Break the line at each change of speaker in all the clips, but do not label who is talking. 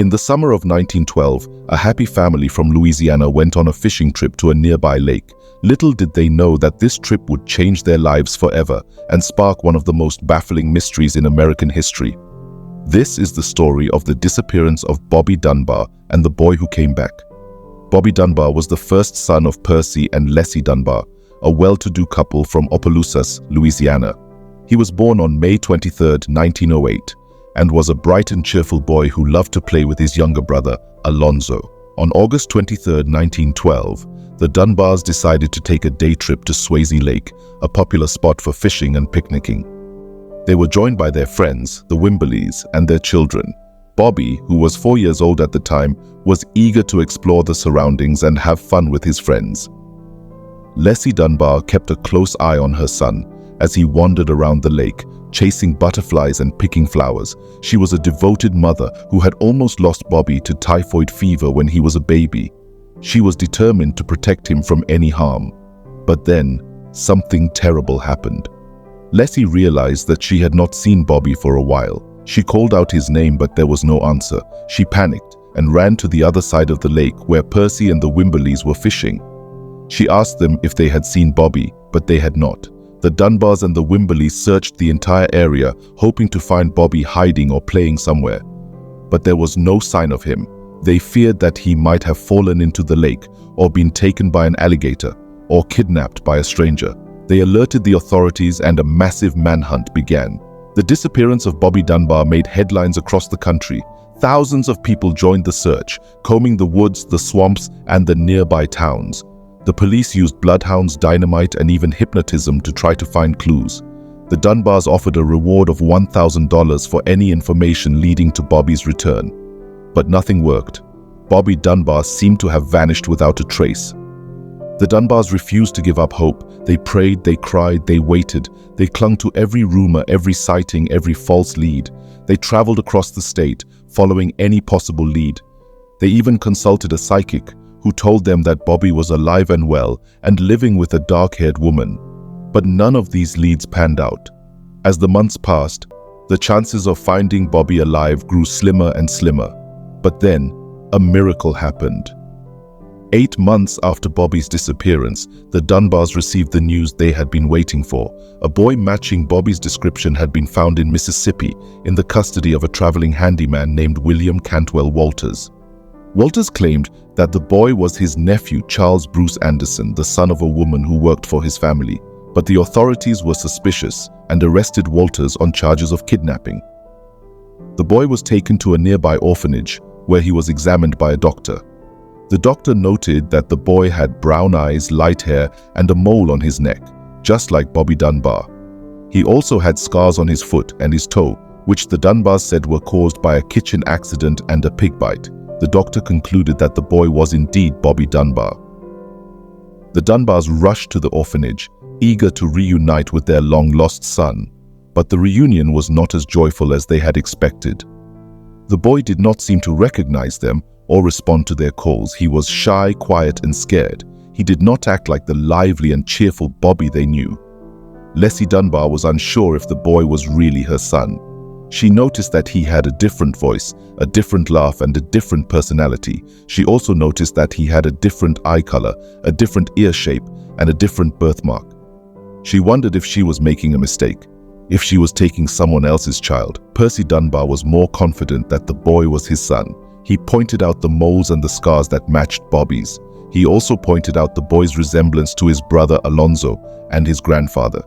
In the summer of 1912, a happy family from Louisiana went on a fishing trip to a nearby lake. Little did they know that this trip would change their lives forever and spark one of the most baffling mysteries in American history. This is the story of the disappearance of Bobby Dunbar and the boy who came back. Bobby Dunbar was the first son of Percy and Leslie Dunbar, a well-to-do couple from Opelousas, Louisiana. He was born on May 23, 1908, and was a bright and cheerful boy who loved to play with his younger brother, Alonzo. On August 23, 1912, the Dunbars decided to take a day trip to Swayze Lake, a popular spot for fishing and picnicking. They were joined by their friends, the Wimbleys, and their children. Bobby, who was 4 years old at the time, was eager to explore the surroundings and have fun with his friends. Leslie Dunbar kept a close eye on her son as he wandered around the lake, chasing butterflies and picking flowers. She was a devoted mother who had almost lost Bobby to typhoid fever when he was a baby. She was determined to protect him from any harm. But then, something terrible happened. Leslie realized that she had not seen Bobby for a while. She called out his name, but there was no answer. She panicked and ran to the other side of the lake where Percy and the Wimbleys were fishing. She asked them if they had seen Bobby, but they had not. The Dunbars and the Wimbleys searched the entire area, hoping to find Bobby hiding or playing somewhere. But there was no sign of him. They feared that he might have fallen into the lake, or been taken by an alligator, or kidnapped by a stranger. They alerted the authorities and a massive manhunt began. The disappearance of Bobby Dunbar made headlines across the country. Thousands of people joined the search, combing the woods, the swamps, and the nearby towns. The police used bloodhounds, dynamite, and even hypnotism to try to find clues. The Dunbars offered a reward of $1,000 for any information leading to Bobby's return. But nothing worked. Bobby Dunbar seemed to have vanished without a trace. The Dunbars refused to give up hope. They prayed, they cried, they waited. They clung to every rumor, every sighting, every false lead. They traveled across the state, following any possible lead. They even consulted a psychic, who told them that Bobby was alive and well and living with a dark-haired woman. But none of these leads panned out. As the months passed, the chances of finding Bobby alive grew slimmer and slimmer. But then, a miracle happened. 8 months after Bobby's disappearance, the Dunbars received the news they had been waiting for. A boy matching Bobby's description had been found in Mississippi in the custody of a traveling handyman named William Cantwell Walters. Walters claimed that the boy was his nephew, Charles Bruce Anderson, the son of a woman who worked for his family. But the authorities were suspicious and arrested Walters on charges of kidnapping. The boy was taken to a nearby orphanage, where he was examined by a doctor. The doctor noted that the boy had brown eyes, light hair, and a mole on his neck, just like Bobby Dunbar. He also had scars on his foot and his toe, which the Dunbars said were caused by a kitchen accident and a pig bite. The doctor concluded that the boy was indeed Bobby Dunbar. The Dunbars rushed to the orphanage, eager to reunite with their long-lost son. But the reunion was not as joyful as they had expected. The boy did not seem to recognize them or respond to their calls. He was shy, quiet, and scared. He did not act like the lively and cheerful Bobby they knew. Leslie Dunbar was unsure if the boy was really her son. She noticed that he had a different voice, a different laugh, and a different personality. She also noticed that he had a different eye color, a different ear shape, and a different birthmark. She wondered if she was making a mistake, if she was taking someone else's child. Percy Dunbar was more confident that the boy was his son. He pointed out the moles and the scars that matched Bobby's. He also pointed out the boy's resemblance to his brother Alonzo and his grandfather.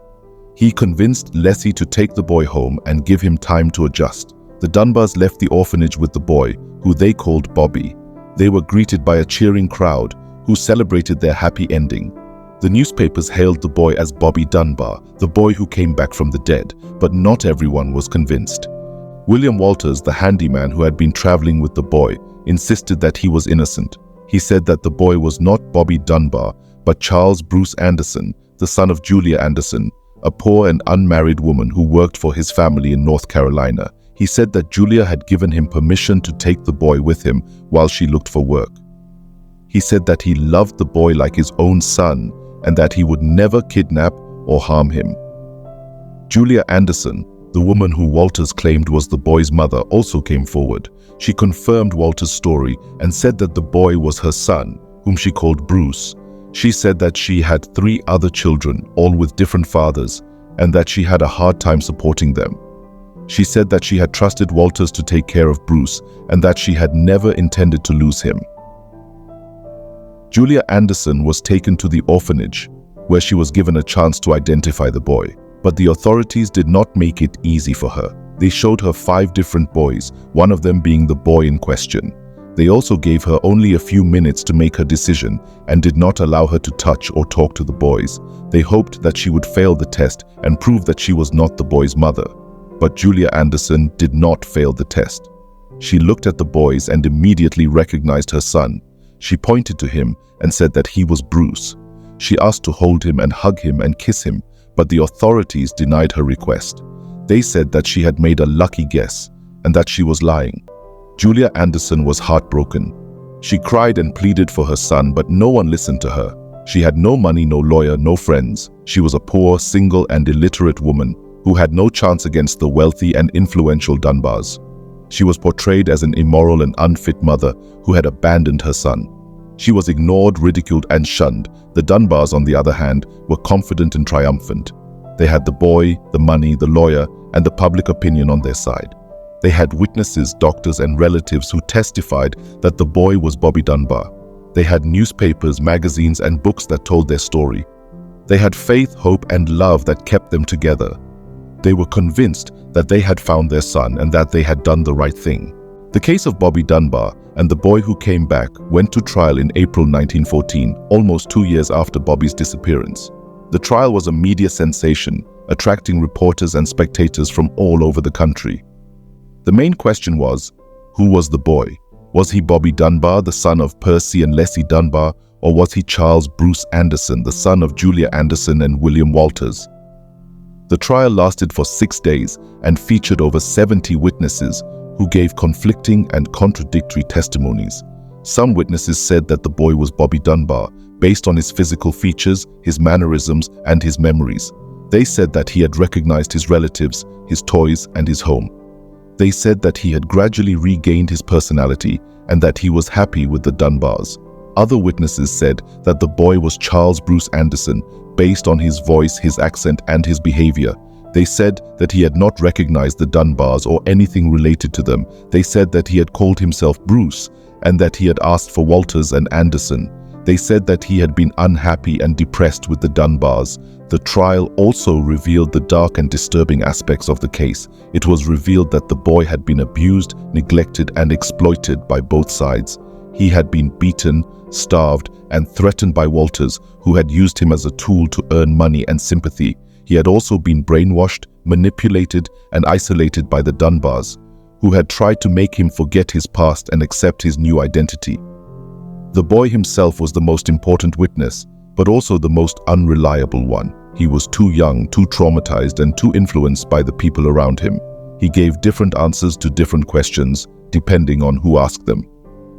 He convinced Leslie to take the boy home and give him time to adjust. The Dunbars left the orphanage with the boy, who they called Bobby. They were greeted by a cheering crowd, who celebrated their happy ending. The newspapers hailed the boy as Bobby Dunbar, the boy who came back from the dead, but not everyone was convinced. William Walters, the handyman who had been traveling with the boy, insisted that he was innocent. He said that the boy was not Bobby Dunbar, but Charles Bruce Anderson, the son of Julia Anderson, a poor and unmarried woman who worked for his family in North Carolina. He said that Julia had given him permission to take the boy with him while she looked for work. He said that he loved the boy like his own son and that he would never kidnap or harm him. Julia Anderson, the woman who Walters claimed was the boy's mother, also came forward. She confirmed Walter's story and said that the boy was her son, whom she called Bruce. She said that she had 3 other children, all with different fathers, and that she had a hard time supporting them. She said that she had trusted Walters to take care of Bruce and that she had never intended to lose him. Julia Anderson was taken to the orphanage, where she was given a chance to identify the boy. But the authorities did not make it easy for her. They showed her 5 different boys, one of them being the boy in question. They also gave her only a few minutes to make her decision and did not allow her to touch or talk to the boys. They hoped that she would fail the test and prove that she was not the boy's mother. But Julia Anderson did not fail the test. She looked at the boys and immediately recognized her son. She pointed to him and said that he was Bruce. She asked to hold him and hug him and kiss him, but the authorities denied her request. They said that she had made a lucky guess and that she was lying. Julia Anderson was heartbroken. She cried and pleaded for her son, but no one listened to her. She had no money, no lawyer, no friends. She was a poor, single, and illiterate woman who had no chance against the wealthy and influential Dunbars. She was portrayed as an immoral and unfit mother who had abandoned her son. She was ignored, ridiculed, and shunned. The Dunbars, on the other hand, were confident and triumphant. They had the boy, the money, the lawyer, and the public opinion on their side. They had witnesses, doctors, and relatives who testified that the boy was Bobby Dunbar. They had newspapers, magazines, and books that told their story. They had faith, hope, and love that kept them together. They were convinced that they had found their son and that they had done the right thing. The case of Bobby Dunbar and the boy who came back went to trial in April 1914, almost 2 years after Bobby's disappearance. The trial was a media sensation, attracting reporters and spectators from all over the country. The main question was, who was the boy? Was he Bobby Dunbar, the son of Percy and Leslie Dunbar, or was he Charles Bruce Anderson, the son of Julia Anderson and William Walters? The trial lasted for 6 days and featured over 70 witnesses who gave conflicting and contradictory testimonies. Some witnesses said that the boy was Bobby Dunbar, based on his physical features, his mannerisms, and his memories. They said that he had recognized his relatives, his toys, and his home. They said that he had gradually regained his personality and that he was happy with the Dunbars. Other witnesses said that the boy was Charles Bruce Anderson, based on his voice, his accent, and his behavior. They said that he had not recognized the Dunbars or anything related to them. They said that he had called himself Bruce and that he had asked for Walters and Anderson. They said that he had been unhappy and depressed with the Dunbars. The trial also revealed the dark and disturbing aspects of the case. It was revealed that the boy had been abused, neglected, and exploited by both sides. He had been beaten, starved, and threatened by Walters, who had used him as a tool to earn money and sympathy. He had also been brainwashed, manipulated, and isolated by the Dunbars, who had tried to make him forget his past and accept his new identity. The boy himself was the most important witness, but also the most unreliable one. He was too young, too traumatized, and too influenced by the people around him. He gave different answers to different questions, depending on who asked them.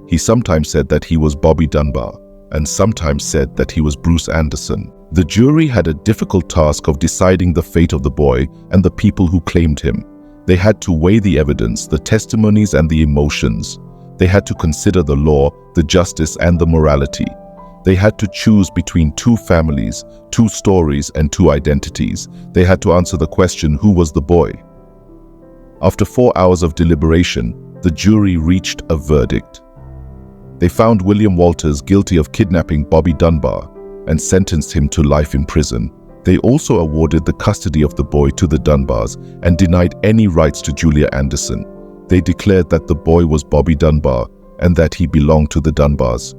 He sometimes said that he was Bobby Dunbar, and sometimes said that he was Bruce Anderson. The jury had a difficult task of deciding the fate of the boy and the people who claimed him. They had to weigh the evidence, the testimonies, and the emotions. They had to consider the law, the justice, and the morality. They had to choose between 2 families, 2 stories, and 2 identities. They had to answer the question, who was the boy? After 4 hours of deliberation, the jury reached a verdict. They found William Walters guilty of kidnapping Bobby Dunbar and sentenced him to life in prison. They also awarded the custody of the boy to the Dunbars and denied any rights to Julia Anderson. They declared that the boy was Bobby Dunbar and that he belonged to the Dunbars.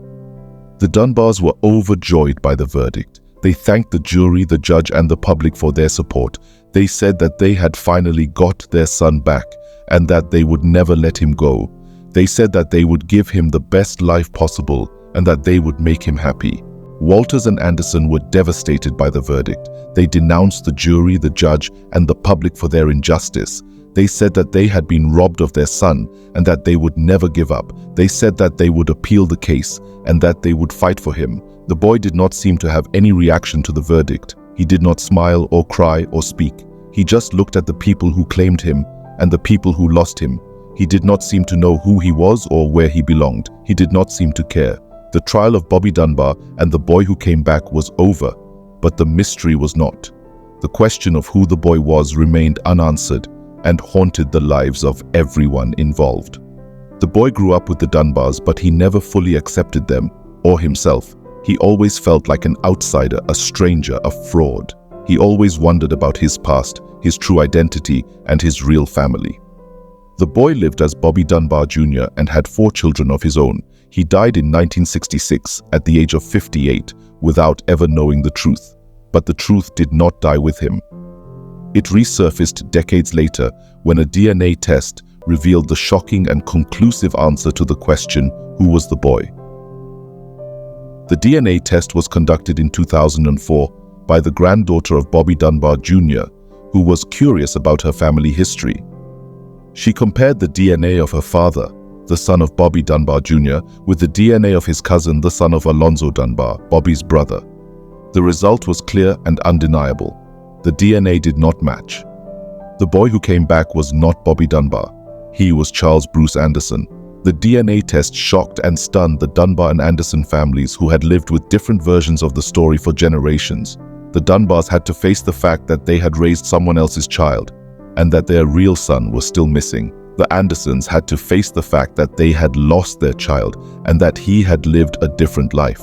The Dunbars were overjoyed by the verdict. They thanked the jury, the judge, and the public for their support. They said that they had finally got their son back and that they would never let him go. They said that they would give him the best life possible and that they would make him happy. Walters and Anderson were devastated by the verdict. They denounced the jury, the judge, and the public for their injustice. They said that they had been robbed of their son and that they would never give up. They said that they would appeal the case and that they would fight for him. The boy did not seem to have any reaction to the verdict. He did not smile or cry or speak. He just looked at the people who claimed him and the people who lost him. He did not seem to know who he was or where he belonged. He did not seem to care. The trial of Bobby Dunbar and the boy who came back was over, but the mystery was not. The question of who the boy was remained unanswered and haunted the lives of everyone involved. The boy grew up with the Dunbars, but he never fully accepted them or himself. He always felt like an outsider, a stranger, a fraud. He always wondered about his past, his true identity, and his real family. The boy lived as Bobby Dunbar Jr. and had 4 children of his own. He died in 1966 at the age of 58 without ever knowing the truth. But the truth did not die with him. It resurfaced decades later when a DNA test revealed the shocking and conclusive answer to the question, who was the boy? The DNA test was conducted in 2004 by the granddaughter of Bobby Dunbar Jr., who was curious about her family history. She compared the DNA of her father, the son of Bobby Dunbar Jr., with the DNA of his cousin, the son of Alonzo Dunbar, Bobby's brother. The result was clear and undeniable. The DNA did not match. The boy who came back was not Bobby Dunbar. He was Charles Bruce Anderson. The DNA test shocked and stunned the Dunbar and Anderson families who had lived with different versions of the story for generations. The Dunbars had to face the fact that they had raised someone else's child and that their real son was still missing. The Andersons had to face the fact that they had lost their child and that he had lived a different life.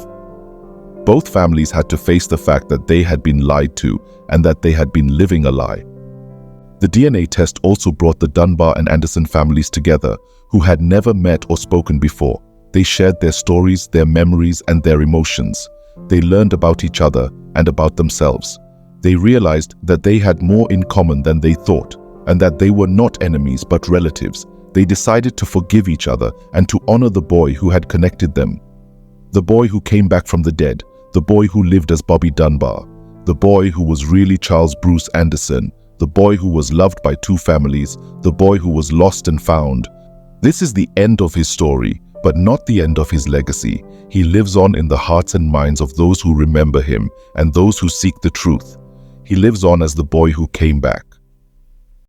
Both families had to face the fact that they had been lied to and that they had been living a lie. The DNA test also brought the Dunbar and Anderson families together, who had never met or spoken before. They shared their stories, their memories, and their emotions. They learned about each other and about themselves. They realized that they had more in common than they thought, and that they were not enemies but relatives. They decided to forgive each other and to honor the boy who had connected them. The boy who came back from the dead, the boy who lived as Bobby Dunbar, the boy who was really Charles Bruce Anderson, the boy who was loved by 2 families, the boy who was lost and found. This is the end of his story, but not the end of his legacy. He lives on in the hearts and minds of those who remember him and those who seek the truth. He lives on as the boy who came back.